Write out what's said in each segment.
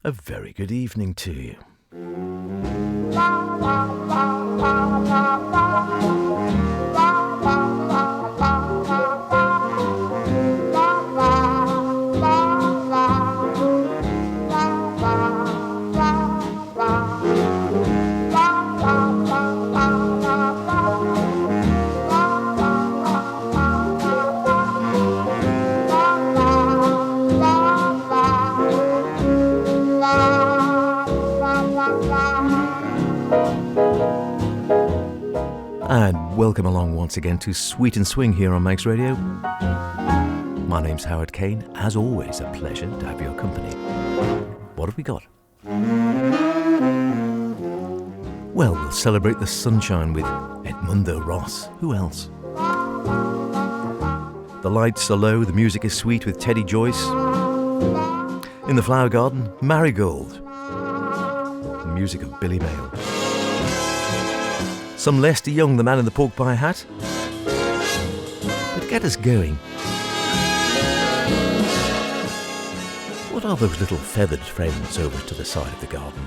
a very good evening to you. And welcome along once again to Sweet and Swing here on Max Radio. My name's Howard Kane. As always, a pleasure to have your company. What have we got? Well, we'll celebrate the sunshine with Edmundo Ross. Who else? The lights are low, the music is sweet with Teddy Joyce. In the flower garden, Marigold. The music of Billy Mayerl. Some Lester Young, the man in the pork pie hat. But to get us going, what are those little feathered friends over to the side of the garden?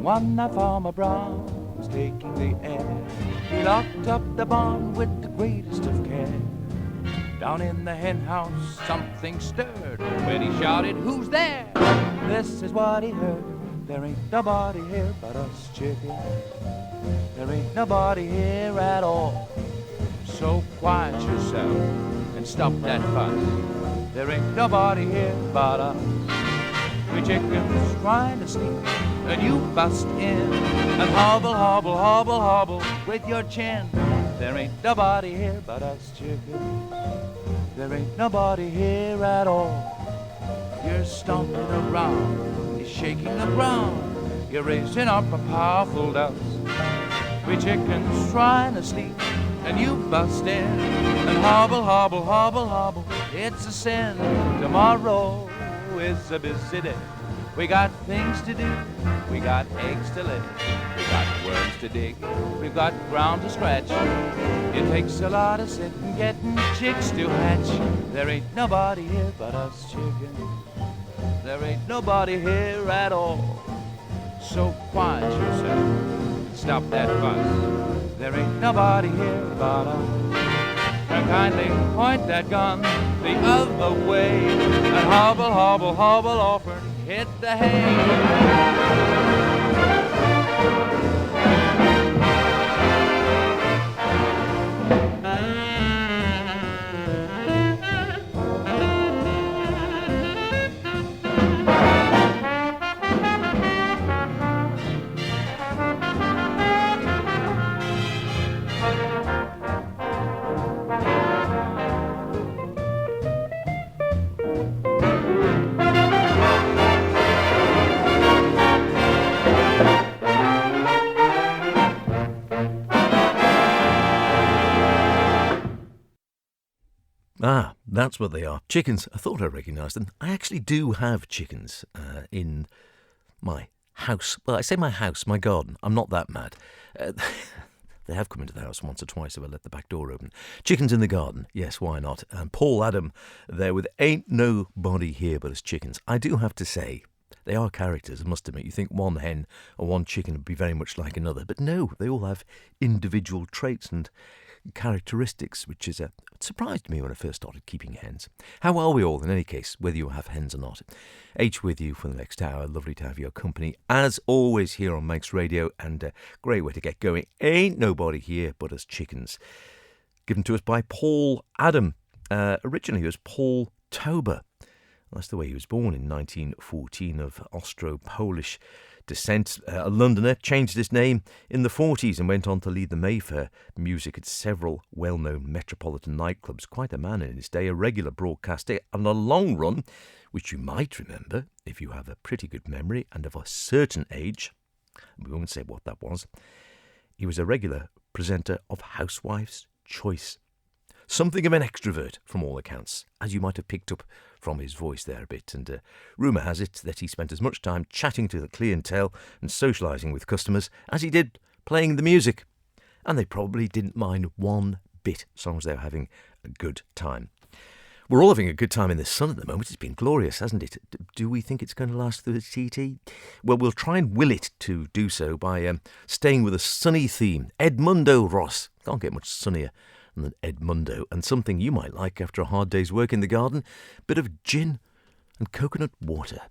One night Farmer Brown was taking the air. He locked up the barn with the greatest of care. Down in the hen house something stirred. When he shouted, "Who's there?" This is what he heard. "There ain't nobody here but us chickens. There ain't nobody here at all. So quiet yourself and stop that fuss. There ain't nobody here but us. We chickens trying to sleep, and you bust in and hobble, hobble, hobble, hobble with your chin. There ain't nobody here but us chickens. There ain't nobody here at all. You're stomping around, you're shaking the ground, you're raising up a powerful dust. We chickens trying to sleep, and you bust in and hobble, hobble, hobble, hobble. It's a sin. Tomorrow is a busy day. We got things to do, we got eggs to lay, we got worms to dig, we've got ground to scratch. It takes a lot of sitting, getting chicks to hatch. There ain't nobody here but us chickens. There ain't nobody here at all. So quiet yourself, stop that fuss. There ain't nobody here but us. And kindly point that gun the other way and hobble, hobble, hobble off and hit the hay. Ah, that's what they are. Chickens. I thought I recognised them. I actually do have chickens in my house. Well, I say my house, my garden. I'm not that mad. They have come into the house once or twice if I let the back door open. Chickens in the garden. Yes, why not? And Paul Adam there with Ain't Nobody Here But Us Chickens. I do have to say, they are characters, I must admit. You think one hen or one chicken would be very much like another. But no, they all have individual traits and characteristics, which is surprised me when I first started keeping hens. How are we all, in any case, whether you have hens or not? H with you for the next hour. Lovely to have your company, as always, here on Max Radio, and a great way to get going. Ain't Nobody Here But Us Chickens. Given to us by Paul Adam. Originally it was Paul Tober. That's the way he was born in 1914, of Austro-Polish descent. A Londoner, changed his name in the 40s and went on to lead the Mayfair music at several well-known metropolitan nightclubs. Quite a man in his day, a regular broadcaster, and a long run, which you might remember if you have a pretty good memory and of a certain age. We won't say what that was. He was a regular presenter of Housewife's Choice. Something of an extrovert, from all accounts, as you might have picked up from his voice there a bit. And rumour has it that he spent as much time chatting to the clientele and socialising with customers as he did playing the music. And they probably didn't mind one bit, as long as they were having a good time. We're all having a good time in the sun at the moment. It's been glorious, hasn't it? Do we think it's going to last through the TT? Well, we'll try and will it to do so by staying with a sunny theme. Edmundo Ross. Can't get much sunnier than Edmundo. And something you might like after a hard day's work in the garden. Bit of gin and coconut water.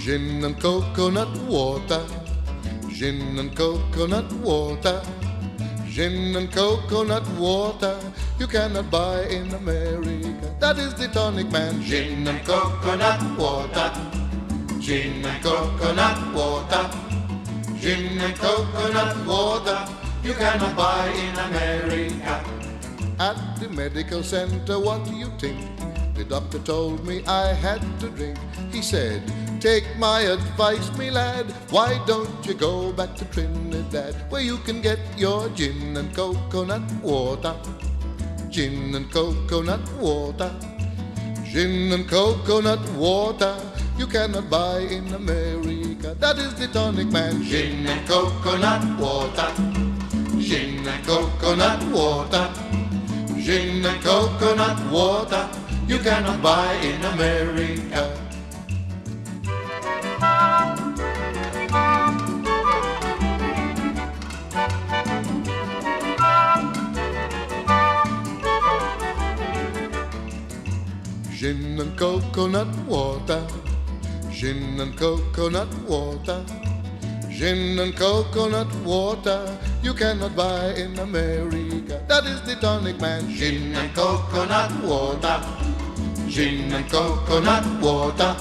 Gin and coconut water, gin and coconut water, gin and coconut water, you cannot buy in America. That is the tonic man. Gin and coconut water, gin and coconut water, gin and coconut water, you cannot buy in America. At the medical center, what do you think? The doctor told me I had to drink. He said, take my advice, me lad, why don't you go back to Trinidad, where you can get your gin and coconut water. Gin and coconut water, gin and coconut water, you cannot buy in America. That is the tonic man. Gin and coconut water, gin and coconut water, gin and coconut water, you cannot buy in America. Gin and coconut water, gin and coconut water, gin and coconut water, you cannot buy in America. That is the tonic man. Gin and coconut water, gin and coconut water,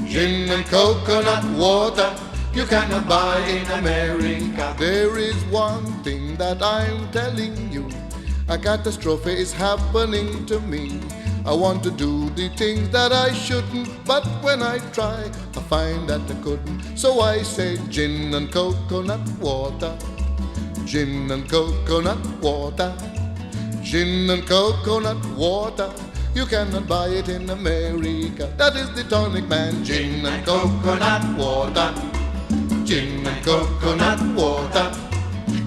gin and coconut water, you cannot buy in America. There is one thing that I'm telling you, a catastrophe is happening to me. I want to do the things that I shouldn't, but when I try, I find that I couldn't. So I say gin and coconut water, gin and coconut water, gin and coconut water, you cannot buy it in America. That is the tonic man. Gin and coconut water, gin and coconut water,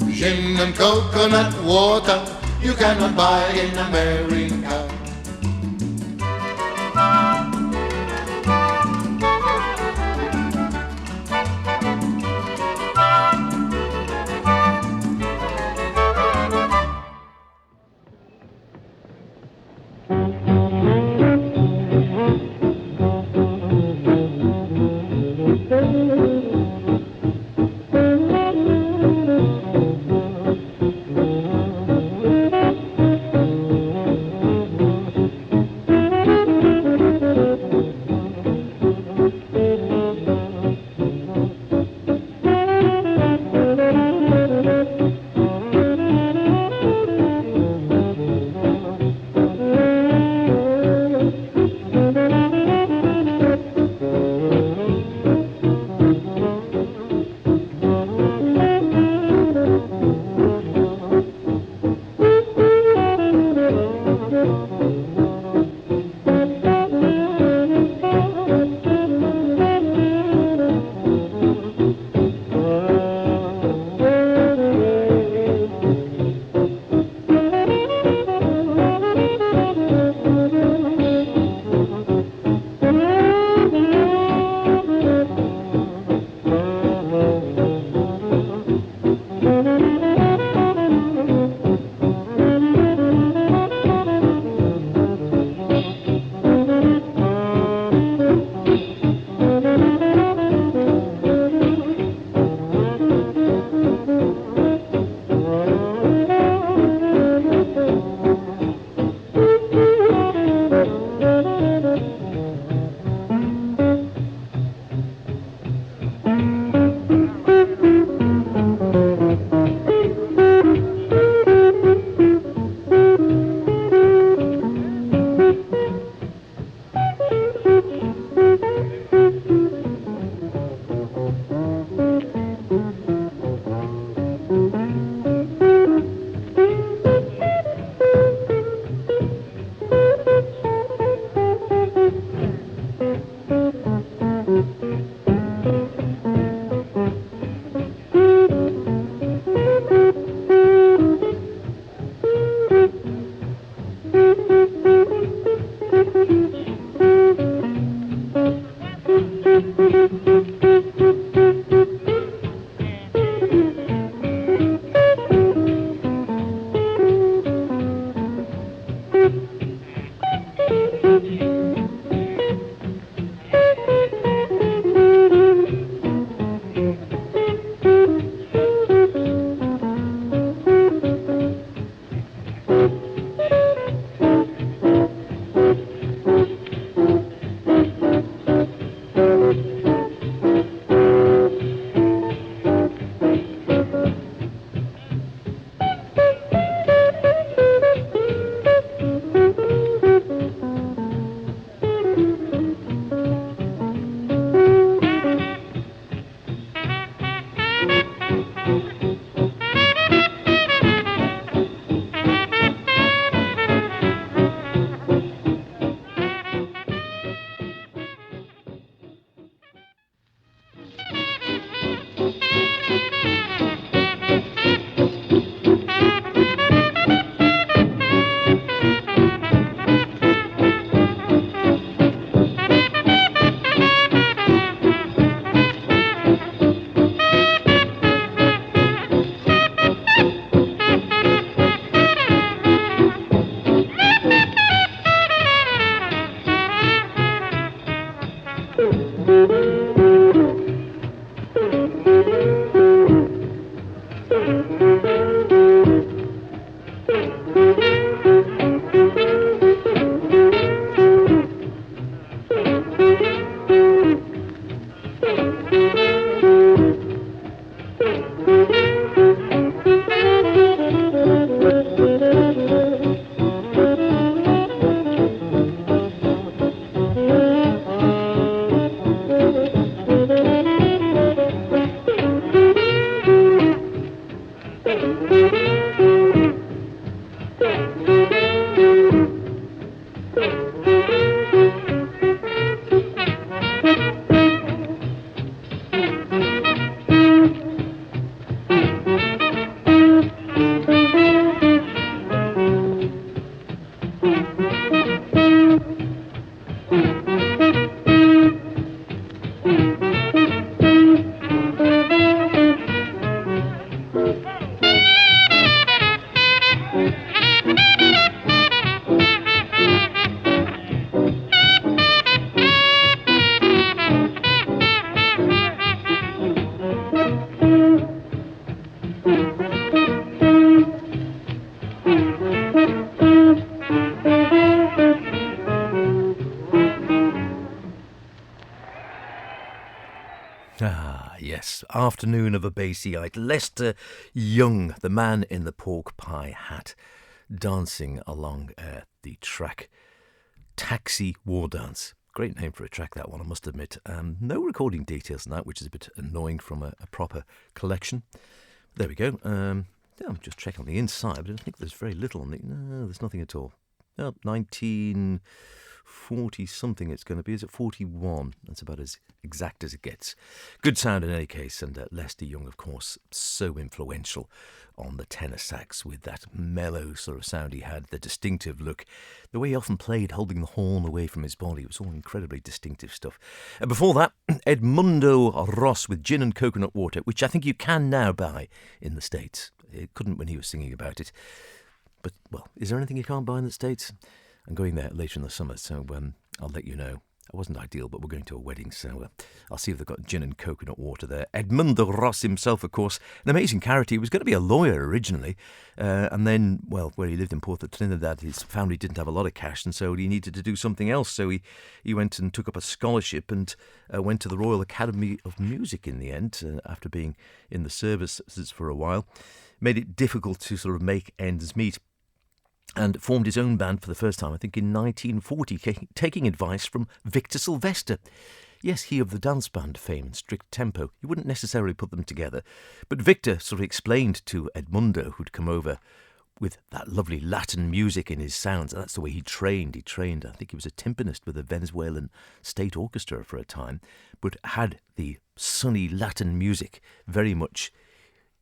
gin and coconut water, you cannot buy in America. Yes, Afternoon of a Bassy-eyed Lester Young, the man in the pork pie hat, dancing along the track Taxi War Dance. Great name for a track, that one, I must admit. No recording details on that, which is a bit annoying from a proper collection. There we go. I'm just checking on the inside, but I think there's very little on the... No, there's nothing at all. 1940-something it's going to be. Is it 41? That's about as exact as it gets. Good sound in any case, and Lester Young, of course, so influential on the tenor sax with that mellow sort of sound he had, the distinctive look, the way he often played holding the horn away from his body. It was all incredibly distinctive stuff. And before that, Edmundo Ross with Gin and Coconut Water, which I think you can now buy in the States. It couldn't when he was singing about it. But, well, is there anything you can't buy in the States? I'm going there later in the summer, so I'll let you know. It wasn't ideal, but we're going to a wedding, so I'll see if they've got gin and coconut water there. Edmundo Ross himself, of course, an amazing character. He was going to be a lawyer originally, and then, well, where he lived in Port of Trinidad, his family didn't have a lot of cash, and so he needed to do something else. So he went and took up a scholarship and went to the Royal Academy of Music in the end, after being in the services for a while. Made it difficult to sort of make ends meet, and formed his own band for the first time, I think, in 1940, taking advice from Victor Sylvester. Yes, he of the dance band fame and strict tempo. He wouldn't necessarily put them together, but Victor sort of explained to Edmundo, who'd come over with that lovely Latin music in his sounds, and that's the way he trained. I think he was a timpanist with the Venezuelan State Orchestra for a time, but had the sunny Latin music very much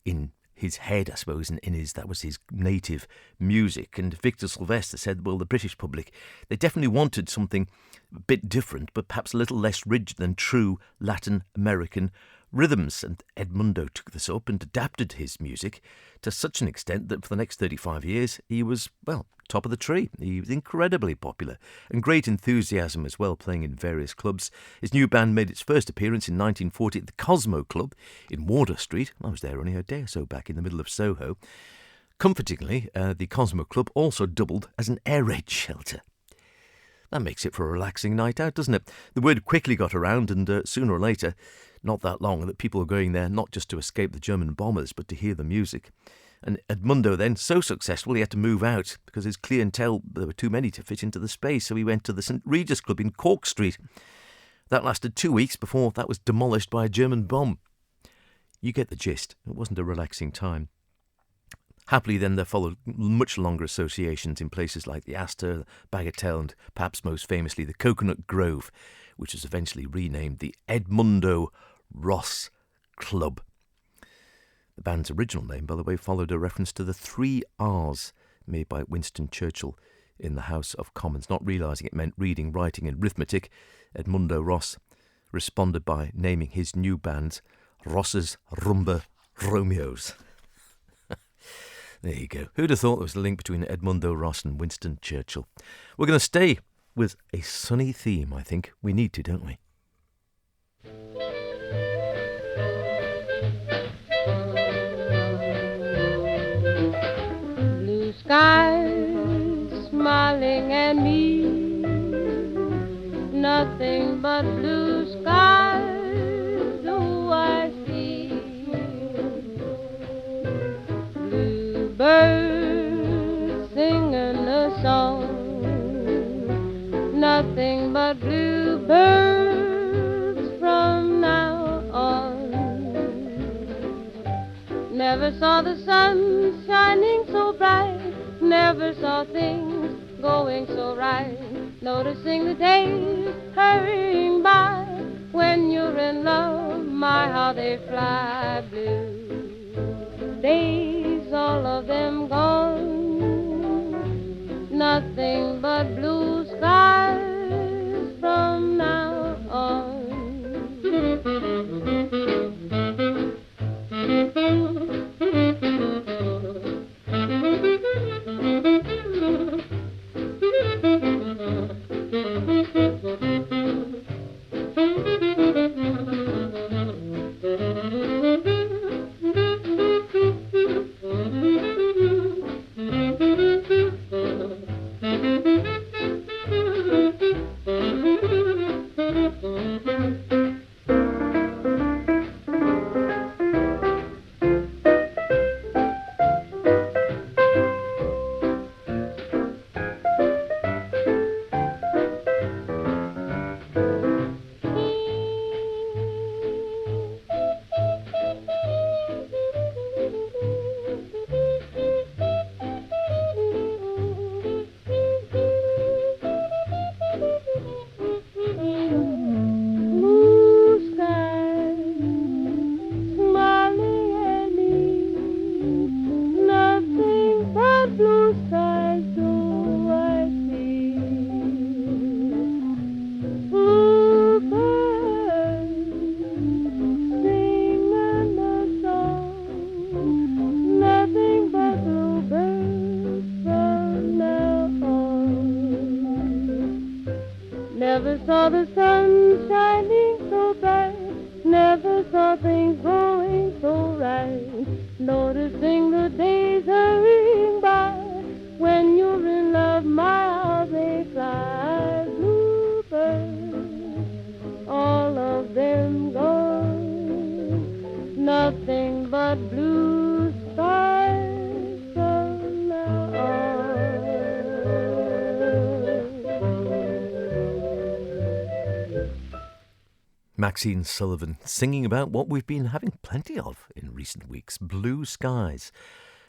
in his head, I suppose, and that was his native music. And Victor Sylvester said, well, the British public, they definitely wanted something a bit different, but perhaps a little less rigid than true Latin American rhythms. And Edmundo took this up and adapted his music to such an extent that for the next 35 years, he was, well, top of the tree. He was incredibly popular and great enthusiasm as well, playing in various clubs. His new band made its first appearance in 1940 at the Cosmo Club in Wardour Street. I was there only a day or so back in the middle of Soho. Comfortingly, the Cosmo Club also doubled as an air raid shelter. That makes it for a relaxing night out, doesn't it? The word quickly got around, and sooner or later, not that long, that people were going there not just to escape the German bombers, but to hear the music. And Edmundo then, so successful, he had to move out because his clientele, there were too many to fit into the space, so he went to the St Regis Club in Cork Street. That lasted 2 weeks before that was demolished by a German bomb. You get the gist. It wasn't a relaxing time. Happily then there followed much longer associations in places like the Astor, Bagatelle, and perhaps most famously the Coconut Grove, which was eventually renamed the Edmundo Ross Club. The band's original name, by the way, followed a reference to the 3 R's made by Winston Churchill in the House of Commons. Not realising it meant reading, writing and arithmetic, Edmundo Ross responded by naming his new band Ross's Rumba Romeos. There you go. Who'd have thought there was a link between Edmundo Ross and Winston Churchill? We're going to stay with a sunny theme, I think. We need to, don't we? Blue skies smiling at me, nothing but blue skies do I see. Never saw the sun shining so bright, never saw things going so right, noticing the days hurrying by. When you're in love, my, how they fly. Blue days, all of them gone, nothing but blue skies from now on. Never saw the sun shining so bright, never saw things going so right, noticing the days hurrying by. When you're in love, my, how they fly. Bluebirds, all of them gone, nothing but blue skies from now on. Maxine Sullivan singing about what we've been having plenty of in recent weeks, blue skies.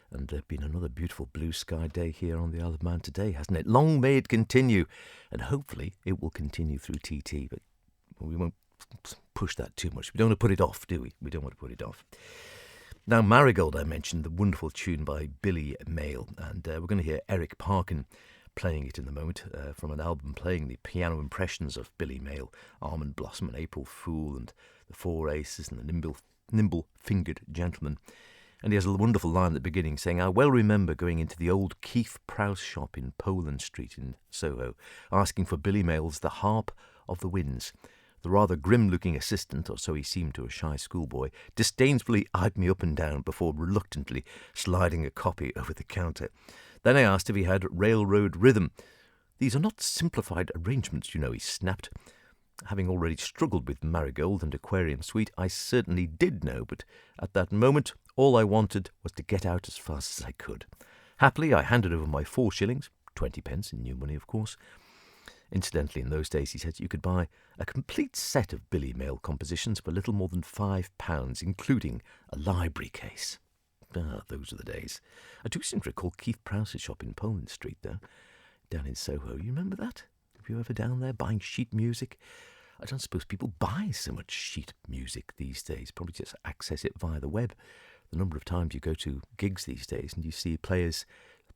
And there's been another beautiful blue sky day here on the Isle of Man today, hasn't it? Long may it continue, and hopefully it will continue through TT, but we won't push that too much. We don't want to put it off, do we? We don't want to put it off. Now, Marigold, I mentioned, the wonderful tune by Billy Mayerl, and we're going to hear Eric Parkin playing it in the moment from an album playing the piano impressions of Billy Mayerl, Almond Blossom and April Fool and the Four Aces and the Nimble-Fingered Gentleman. And he has a wonderful line at the beginning saying, I well remember going into the old Keith Prowse shop in Poland Street in Soho, asking for Billy Mayerl's The Harp of the Winds. The rather grim-looking assistant, or so he seemed to a shy schoolboy, disdainfully eyed me up and down before reluctantly sliding a copy over the counter. Then I asked if he had Railroad Rhythm. These are not simplified arrangements, you know, he snapped. Having already struggled with Marigold and Aquarium Suite, I certainly did know, but at that moment all I wanted was to get out as fast as I could. Happily, I handed over my 4 shillings, 20 pence in new money, of course. Incidentally, in those days, he said, you could buy a complete set of Billy Mayerl compositions for little more than £5, including a library case. Ah, those are the days. I do seem to recall Keith Prowse's shop in Poland Street, though, down in Soho. You remember that? Were you ever down there buying sheet music? I don't suppose people buy so much sheet music these days. Probably just access it via the web. The number of times you go to gigs these days and you see players,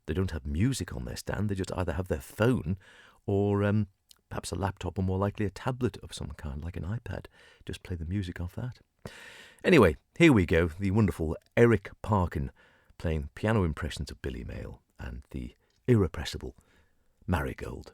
they don't have music on their stand. They just either have their phone or perhaps a laptop, or more likely a tablet of some kind, like an iPad. Just play the music off that. Anyway, here we go. The wonderful Eric Parkin playing piano impressions of Billy Mayerl and the irrepressible Marigold.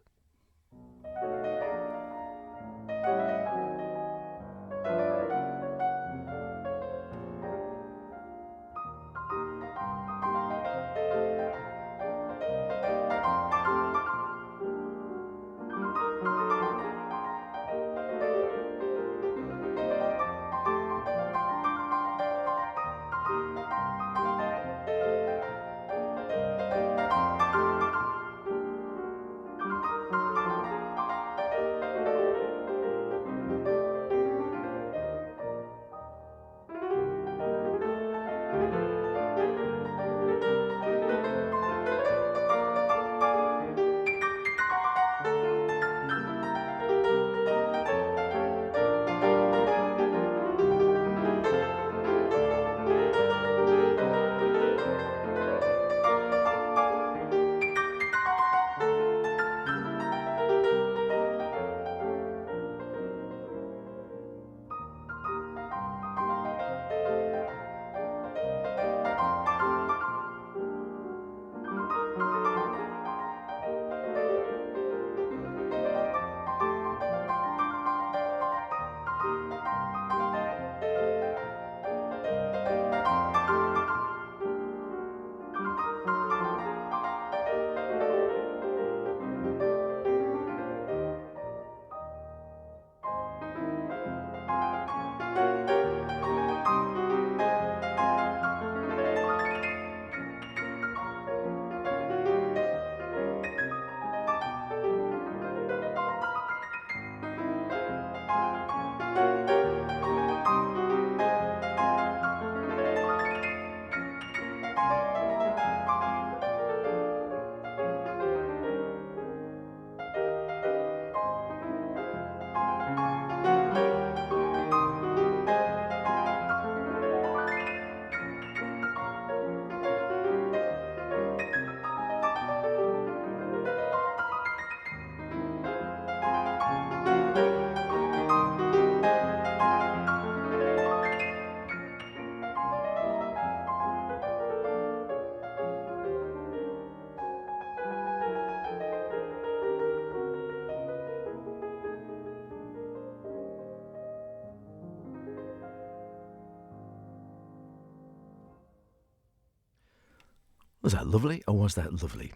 Was that lovely, or was that lovely?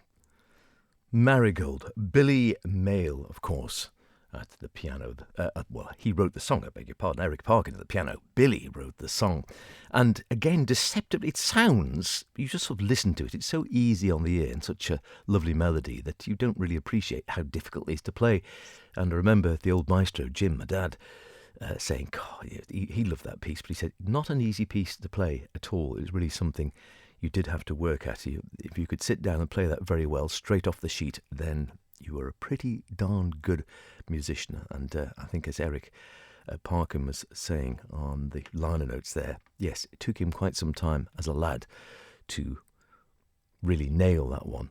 Marigold, Billy Mayerl, of course, at the piano. Well, he wrote the song, I beg your pardon. Eric Parkin at the piano. Billy wrote the song. And again, deceptively, it sounds, you just sort of listen to it, it's so easy on the ear and such a lovely melody that you don't really appreciate how difficult it is to play. And I remember the old maestro, Jim, my dad, saying, God, he loved that piece, but he said, not an easy piece to play at all. It was really something you did have to work at. If you could sit down and play that very well, straight off the sheet, then you were a pretty darn good musician. And I think, as Eric Parkin was saying on the liner notes there, yes, it took him quite some time as a lad to really nail that one.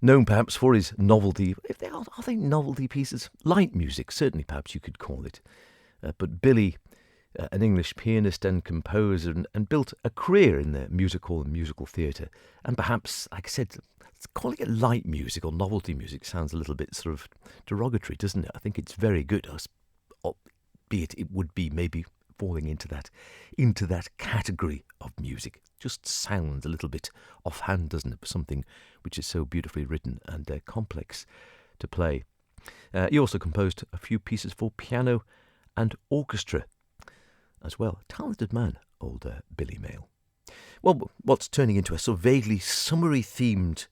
Known perhaps for his novelty, if they are they novelty pieces? Light music, certainly perhaps you could call it. But Billy, an English pianist and composer, and built a career in the musical and musical theatre. And perhaps, like I said, calling it light music or novelty music sounds a little bit sort of derogatory, doesn't it? I think it's very good, albeit it would be maybe falling into that category of music. Just sounds a little bit offhand, doesn't it? Something which is so beautifully written and complex to play. He also composed a few pieces for piano and orchestra as well. Talented man, old Billy Mayerl. Well, what's turning into a sort of vaguely summery themed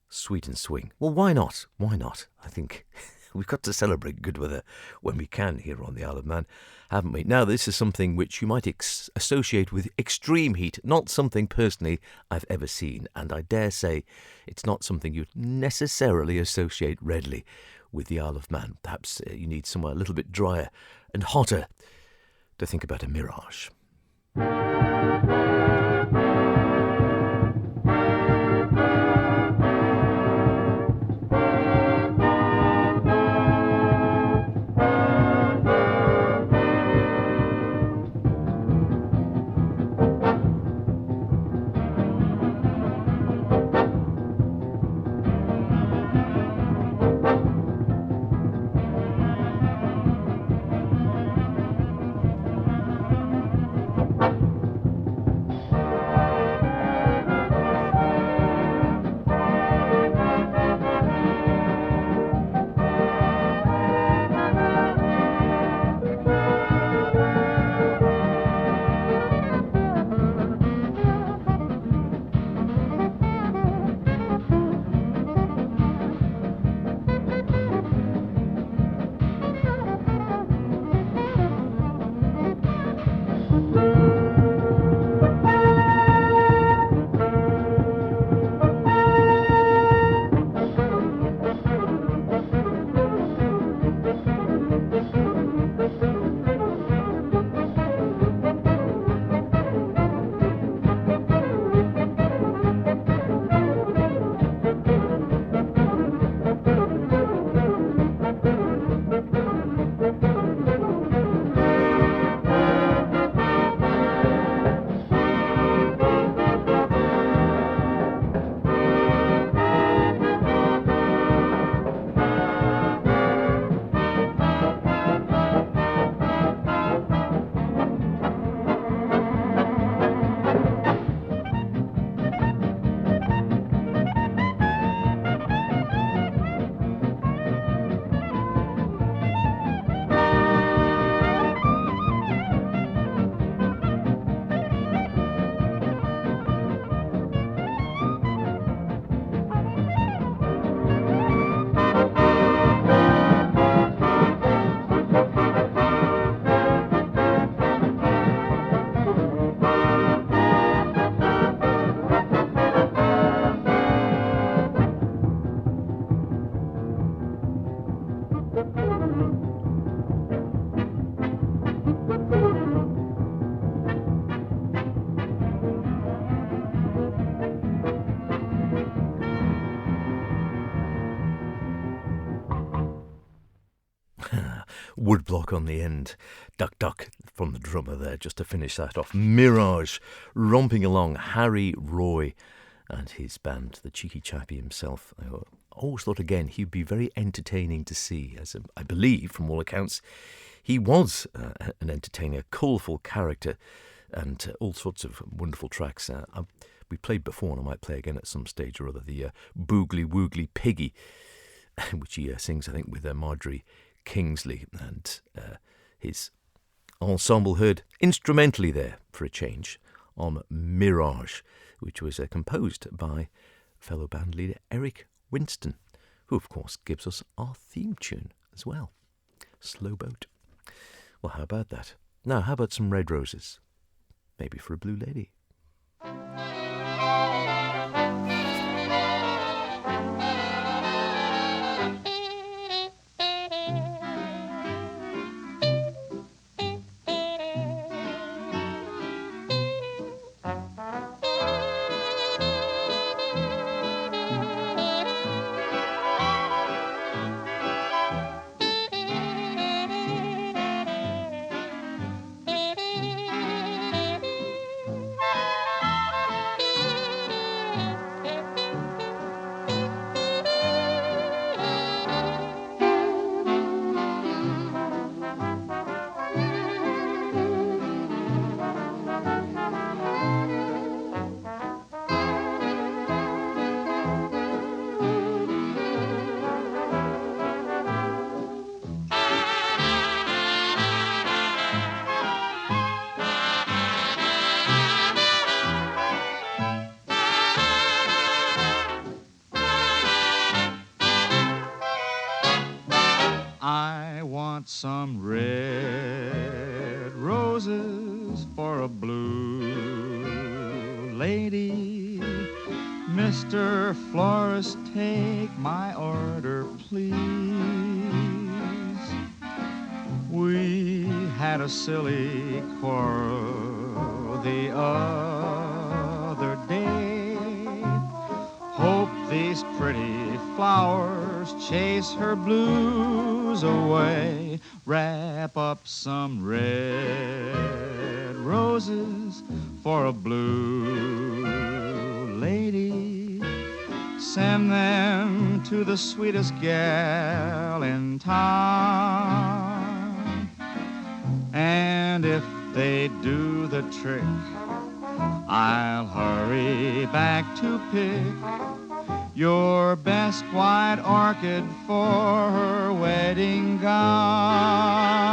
sweet and swing? Well, why not? Why not? I think we've got to celebrate good weather when we can here on the Isle of Man, haven't we? Now, this is something which you might associate with extreme heat, not something personally I've ever seen, and I dare say it's not something you'd necessarily associate readily with the Isle of Man. Perhaps you need somewhere a little bit drier and hotter to think about a mirage. woodblock on the end. Duck, duck from the drummer there, just to finish that off. Mirage, romping along. Harry Roy and his band, the cheeky chappie himself. I always thought, again, he'd be very entertaining to see, as I believe, from all accounts, he was an entertainer, colourful character, and all sorts of wonderful tracks. We played before, and I might play again at some stage or other, the Boogly Woogly Piggy, which he sings, I think, with Marjorie Kingsley, and his ensemble heard instrumentally there, for a change, on Mirage, which was composed by fellow band leader Eric Winston, who, of course, gives us our theme tune as well, Slow Boat. Well, how about that? Now, how about some Red Roses? Maybe for a Blue Lady. Some red roses for a blue lady. Mr. Florist, take my order, please. We had a silly quarrel the other day. Hope these pretty flowers chase her blues away. Wrap up some red roses for a blue lady. Send them to the sweetest gal in town. And if they do the trick, I'll hurry back to pick your best white orchid for her wedding gown.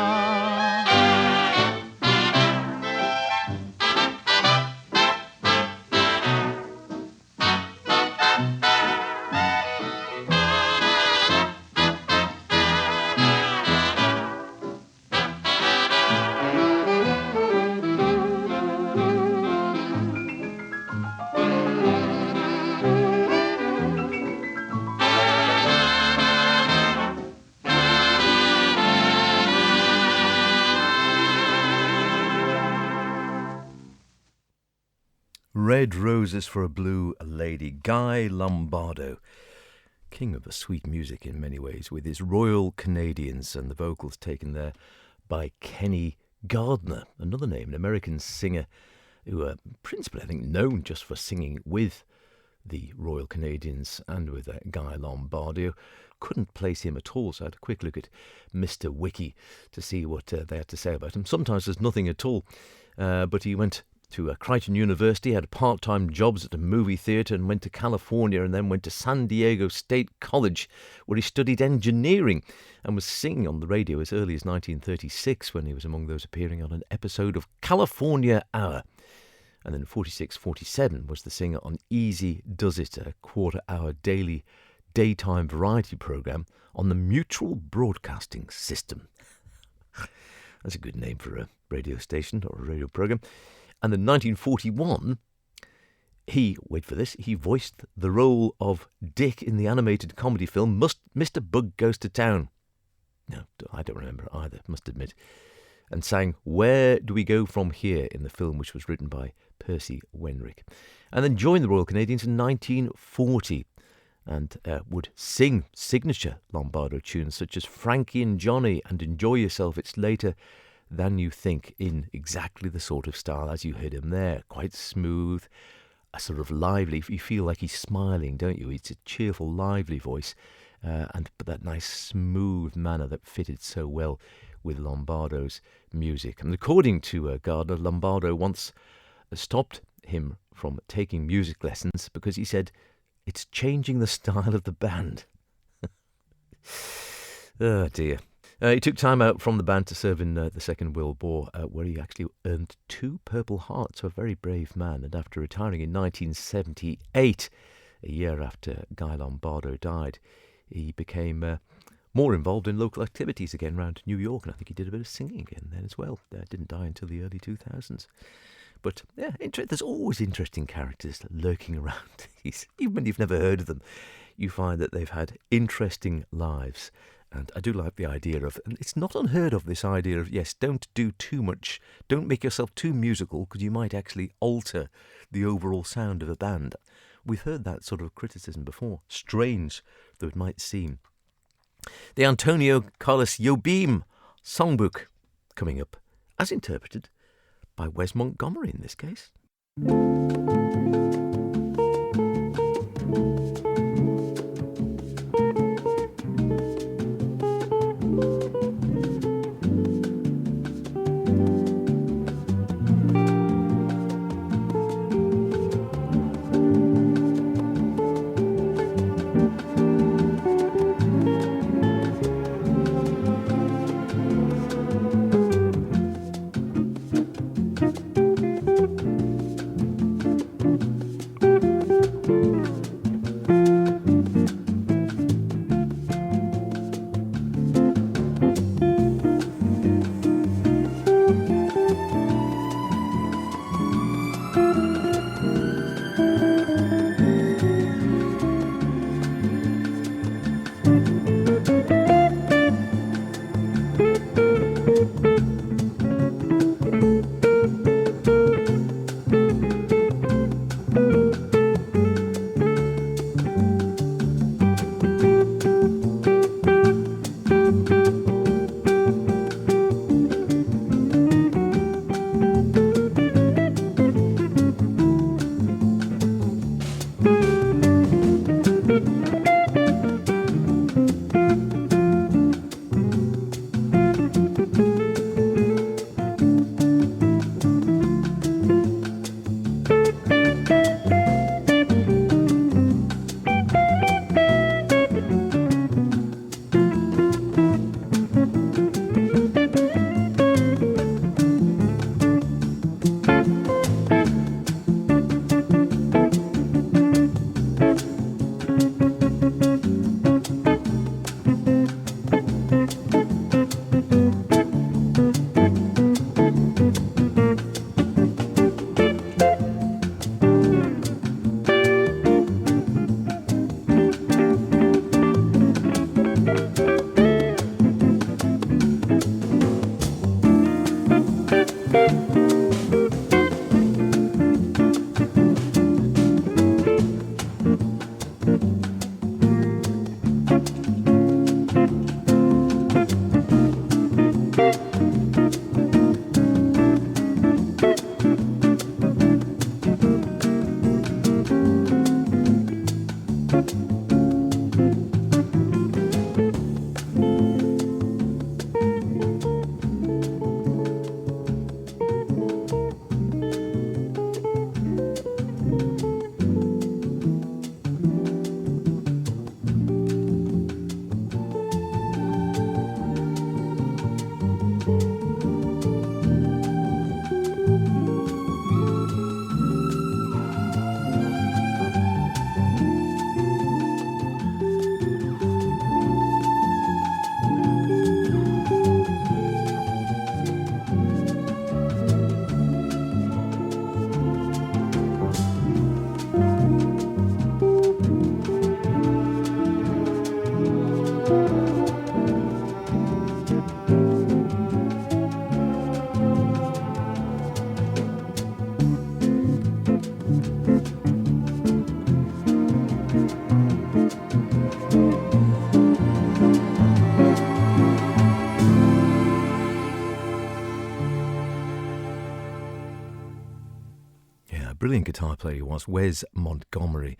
Red Roses for a Blue Lady, Guy Lombardo, king of the sweet music in many ways, with his Royal Canadians, and the vocals taken there by Kenny Gardner, another name, an American singer who are principally, I think, known just for singing with the Royal Canadians and with Guy Lombardo. Couldn't place him at all, so I had a quick look at Mr. Wiki to see what they had to say about him. Sometimes there's nothing at all, but he went to Crichton University, had part-time jobs at a movie theatre, and went to California, and then went to San Diego State College, where he studied engineering and was singing on the radio as early as 1936, when he was among those appearing on an episode of California Hour. And then 46-47 was the singer on Easy Does It, a quarter-hour daily daytime variety programme on the Mutual Broadcasting System. That's a good name for a radio station or a radio programme. And in 1941, he voiced the role of Dick in the animated comedy film Mr. Bug Goes to Town. No, I don't remember either, must admit. And sang Where Do We Go From Here in the film, which was written by Percy Wenrick. And then joined the Royal Canadians in 1940. and would sing signature Lombardo tunes such as Frankie and Johnny and Enjoy Yourself. It's later than you think, in exactly the sort of style as you heard him there. Quite smooth, a sort of lively, you feel like he's smiling, don't you? It's a cheerful, lively voice, but that nice smooth manner that fitted so well with Lombardo's music. And according to Gardner, Lombardo once stopped him from taking music lessons because he said, "It's changing the style of the band." Oh dear. He took time out from the band to serve in the Second World War, where he actually earned 2 Purple Hearts, so a very brave man. And after retiring in 1978, a year after Guy Lombardo died, he became more involved in local activities again around New York, and I think he did a bit of singing again then as well. Didn't die until the early 2000s. But yeah, there's always interesting characters lurking around. Even when you've never heard of them, you find that they've had interesting lives. And I do like the idea of, and it's not unheard of, this idea of, yes, don't do too much, don't make yourself too musical, because you might actually alter the overall sound of a band. We've heard that sort of criticism before, strange though it might seem. The Antonio Carlos Jobim songbook coming up, as interpreted by Wes Montgomery in this case. brilliant guitar player he was, Wes Montgomery.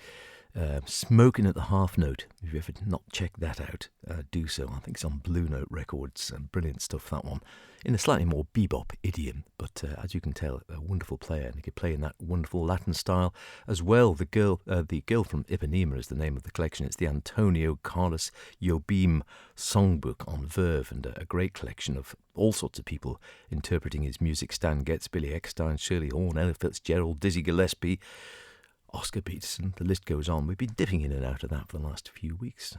Smoking at the Half Note. If you've ever not checked that out, do so. I think it's on Blue Note Records. Brilliant stuff, that one. In a slightly more bebop idiom, but as you can tell, a wonderful player, and he could play in that wonderful Latin style as well. The Girl from Ipanema is the name of the collection. It's the Antonio Carlos Jobim Songbook on Verve, and a great collection of all sorts of people interpreting his music. Stan Getz, Billy Eckstein, Shirley Horn, Ella Fitzgerald, Dizzy Gillespie, Oscar Peterson, the list goes on. We've been dipping in and out of that for the last few weeks,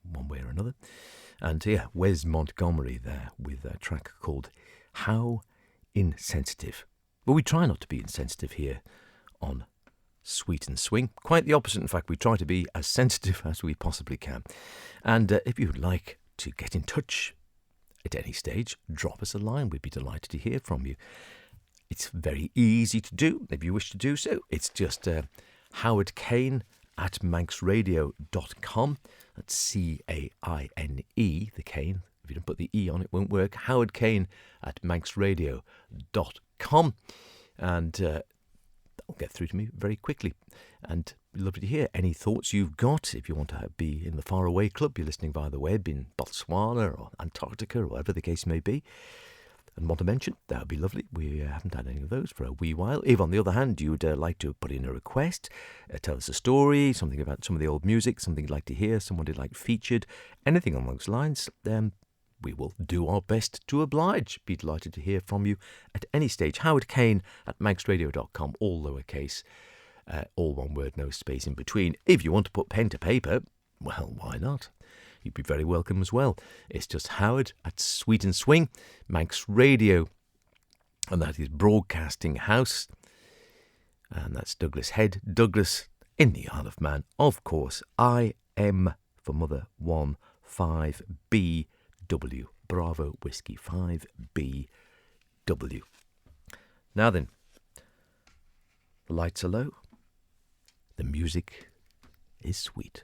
one way or another. And yeah, Wes Montgomery there with a track called How Insensitive. Well, we try not to be insensitive here on Sweet and Swing. Quite the opposite, in fact. We try to be as sensitive as we possibly can. And if you would like to get in touch at any stage, drop us a line. We'd be delighted to hear from you. It's very easy to do, if you wish to do so. It's just Howard Kane at manxradio.com. That's C-A-I-N-E, the Kane. If you don't put the E on, it won't work. Howard Kane at manxradio.com. And that'll get through to me very quickly. And lovely to hear any thoughts you've got. If you want to be in the Faraway Club, you're listening via the web in Botswana or Antarctica or whatever the case may be, and want to mention, that would be lovely. We haven't had any of those for a wee while. If, on the other hand, you'd like to put in a request, tell us a story, something about some of the old music, something you'd like to hear, someone you'd like featured, anything along those lines, we will do our best to oblige. Be delighted to hear from you at any stage. Howard Kane at manxradio.com, all lowercase, all one word, no space in between. If you want to put pen to paper, well, why not? You'd be very welcome as well. It's just Howard at Sweet and Swing, Manx Radio, and that is Broadcasting House, and that's Douglas Head, Douglas in the Isle of Man. Of course, I am for Mother 1 5 BW, Bravo Whiskey 5 BW. Now then, the lights are low, the music is sweet.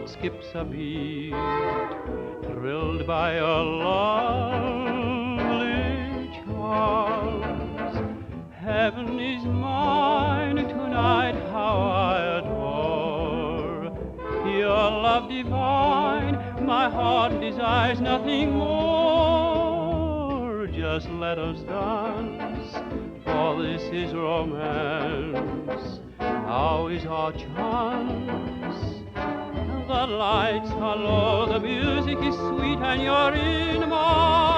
Skips a beat, thrilled by your lovely charms. Heaven is mine tonight, how I adore your love divine. My heart desires nothing more. Just let us dance, for this is romance. Now is our chance. The lights are low, the music is sweet, and you're in my arms.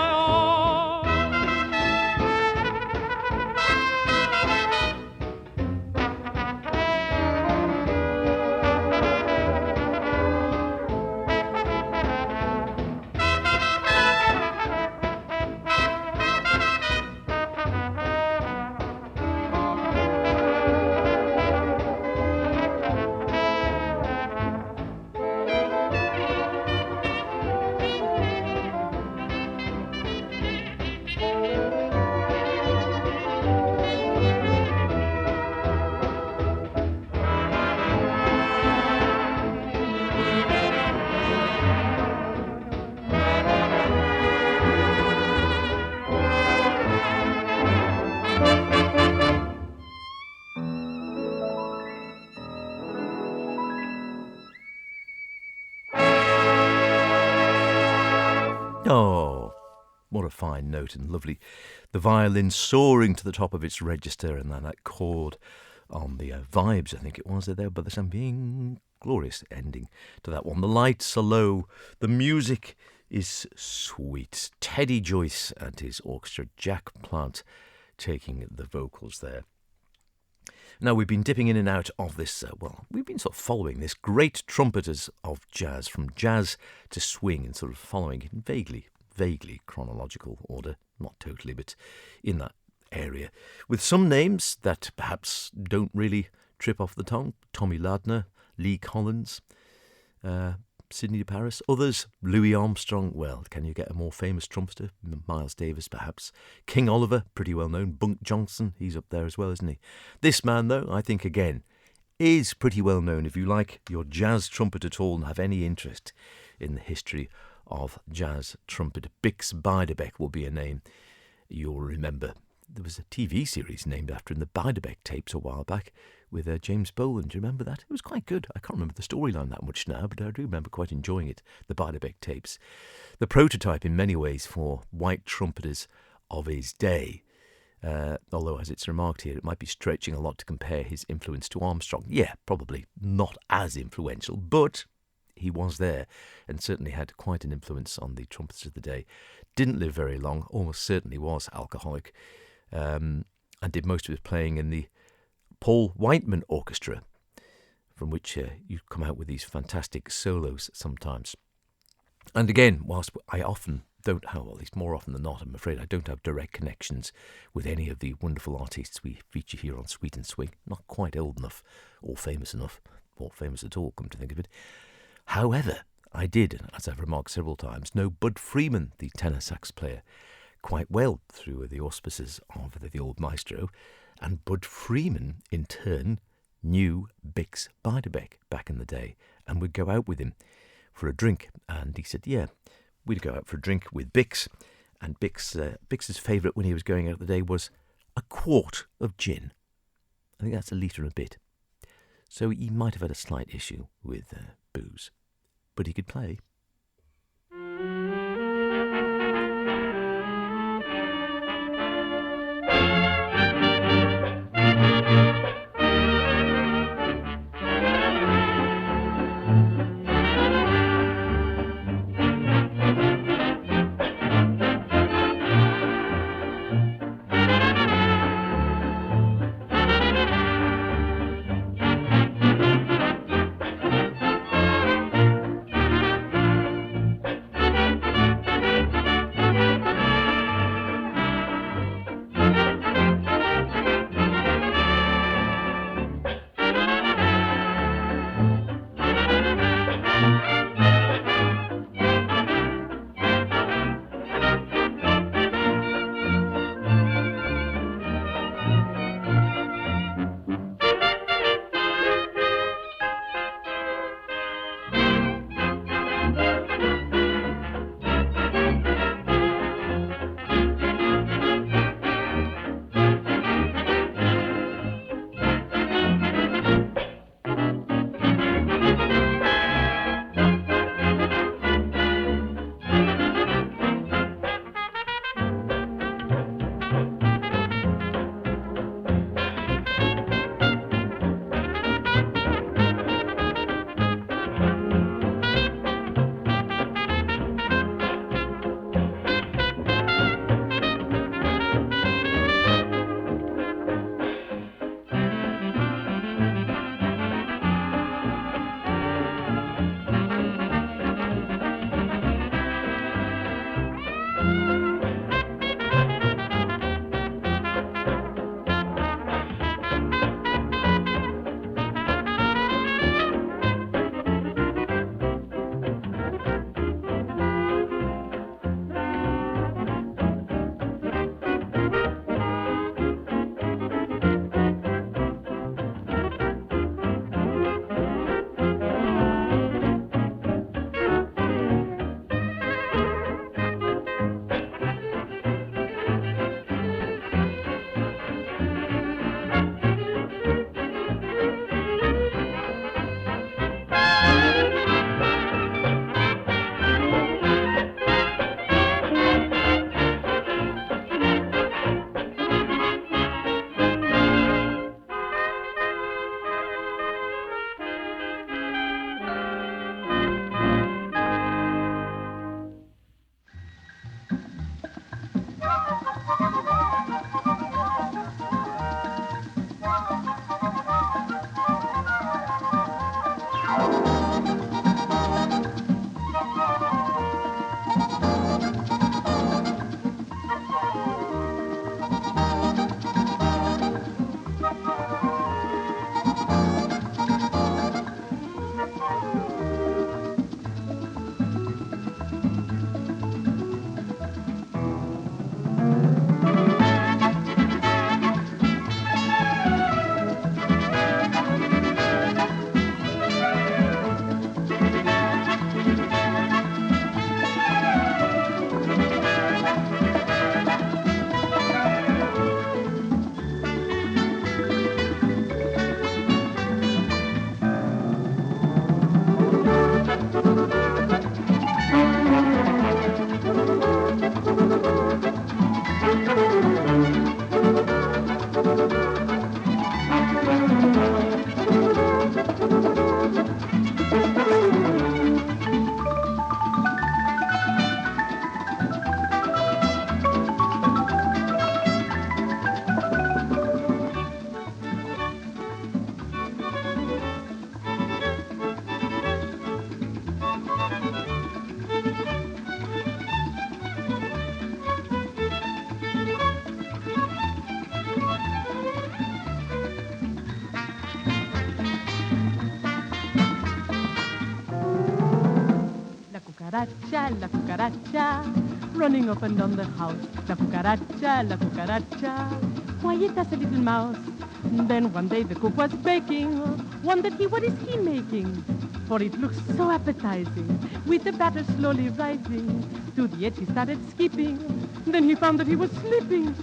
Oh, what a fine note and lovely. The violin soaring to the top of its register and then that chord on the vibes, I think it was there, but there's something glorious ending to that one. The lights are low, the music is sweet. Teddy Joyce and his orchestra, Jack Plant taking the vocals there. Now, we've been dipping in and out of this, we've been sort of following this great trumpeters of jazz, from jazz to swing, and sort of following it in vaguely chronological order, not totally, but in that area, with some names that perhaps don't really trip off the tongue. Tommy Ladner, Lee Collins, Sidney Paris. Others, Louis Armstrong. Well, can you get a more famous trumpeter? Miles Davis, perhaps. King Oliver, pretty well known. Bunk Johnson, he's up there as well, isn't he? This man, though, I think, again, is pretty well known. If you like your jazz trumpet at all and have any interest in the history of jazz trumpet, Bix Beiderbecke will be a name you'll remember. There was a TV series named after him, the Beiderbecke tapes, a while back, with James Boland. Do you remember that? It was quite good. I can't remember the storyline that much now, but I do remember quite enjoying it, the Beiderbecke tapes. The prototype in many ways for white trumpeters of his day. Although, as it's remarked here, it might be stretching a lot to compare his influence to Armstrong. Yeah, probably not as influential, but he was there and certainly had quite an influence on the trumpeters of the day. Didn't live very long, almost certainly was alcoholic, and did most of his playing in the Paul Whiteman Orchestra, from which you come out with these fantastic solos sometimes. And again, whilst I often don't have, or at least more often than not, I'm afraid I don't have direct connections with any of the wonderful artists we feature here on Sweet and Swing, not quite old enough or famous enough, or famous at all, come to think of it. However, I did, as I've remarked several times, know Bud Freeman, the tenor sax player, quite well through the auspices of the old maestro, and Bud Freeman, in turn, knew Bix Beiderbecke back in the day and would go out with him for a drink. And he said, yeah, we'd go out for a drink with Bix, and Bix's favourite when he was going out the day was a quart of gin. I think that's a litre and a bit. So he might have had a slight issue with booze, but he could play. cucaracha, running up and down the house. La cucaracha, quiet as a little mouse. Then one day the cook was baking, wondered he, what is he making? For it looked so appetizing, with the batter slowly rising. To the edge he started skipping, then he found that he was slipping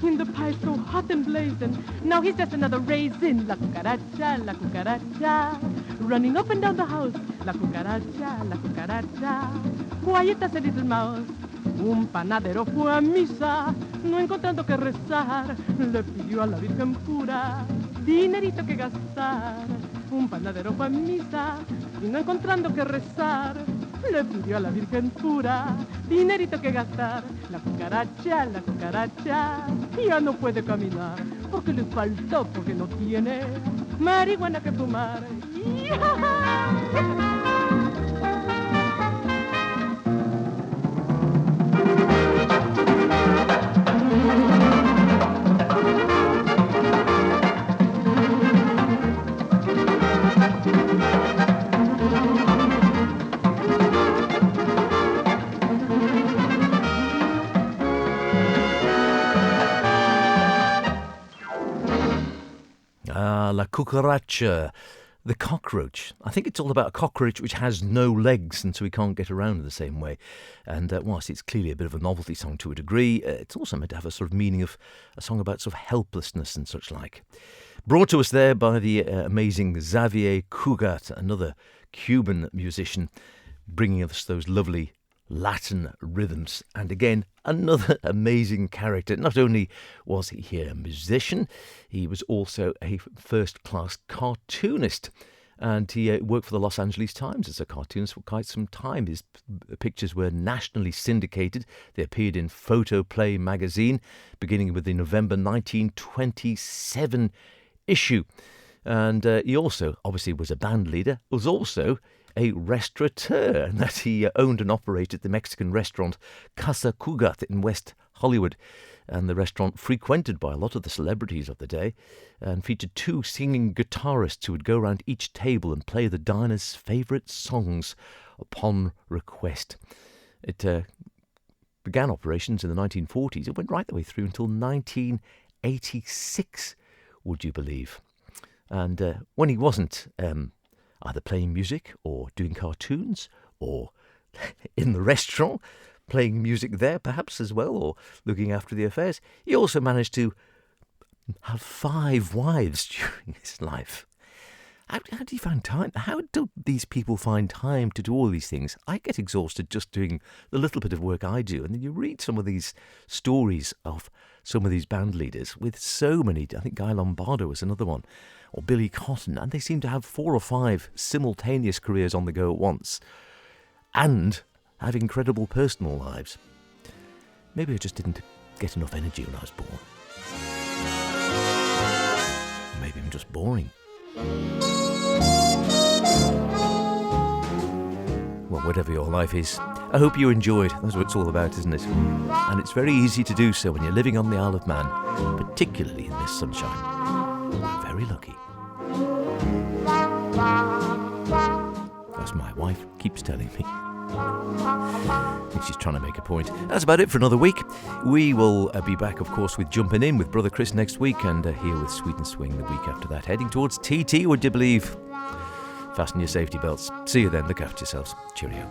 in the pie so hot and blazing. Now he's just another raisin. La cucaracha, running up and down the house. La cucaracha, quiet as a little mouse. Un panadero fue a misa, no encontrando que rezar, le pidió a la Virgen pura dinerito que gastar. Un panadero fue a misa y no encontrando que rezar, le pidió a la Virgen pura dinerito que gastar. La cucaracha ya no puede caminar porque le faltó, porque no tiene marihuana que fumar. La cucaracha, the cockroach. I think it's all about a cockroach which has no legs and so he can't get around in the same way. And whilst it's clearly a bit of a novelty song to a degree, it's also meant to have a sort of meaning of a song about sort of helplessness and such like. Brought to us there by the amazing Xavier Cugat, another Cuban musician, bringing us those lovely Latin rhythms. And again, another amazing character. Not only was he a musician, he was also a first-class cartoonist. And he worked for the Los Angeles Times as a cartoonist for quite some time. His pictures were nationally syndicated. They appeared in Photoplay magazine, beginning with the November 1927 issue. And he also, obviously, was a band leader, was also a restaurateur, and that he owned and operated the Mexican restaurant Casa Cugat in West Hollywood, and the restaurant frequented by a lot of the celebrities of the day, and featured two singing guitarists who would go around each table and play the diners' favourite songs upon request. It began operations in the 1940s. It went right the way through until 1986, would you believe? And when he wasn't either playing music or doing cartoons or in the restaurant, playing music there perhaps as well, or looking after the affairs, he also managed to have 5 wives during his life. How do you find time? How do these people find time to do all these things? I get exhausted just doing the little bit of work I do, and then you read some of these stories of some of these band leaders with so many. I think Guy Lombardo was another one, or Billy Cotton, and they seem to have 4 or 5 simultaneous careers on the go at once, and have incredible personal lives. Maybe I just didn't get enough energy when I was born. Maybe I'm just boring. Well, whatever your life is, I hope you enjoyed. That's what it's all about, isn't it? And it's very easy to do so when you're living on the Isle of Man, particularly in this sunshine. You're very lucky. As my wife keeps telling me. I think she's trying to make a point. That's about it for another week. We will be back, of course, with Jumping In with Brother Chris next week, and here with Sweet and Swing the week after that. Heading towards TT, would you believe? Fasten your safety belts. See you then. Look after yourselves. Cheerio.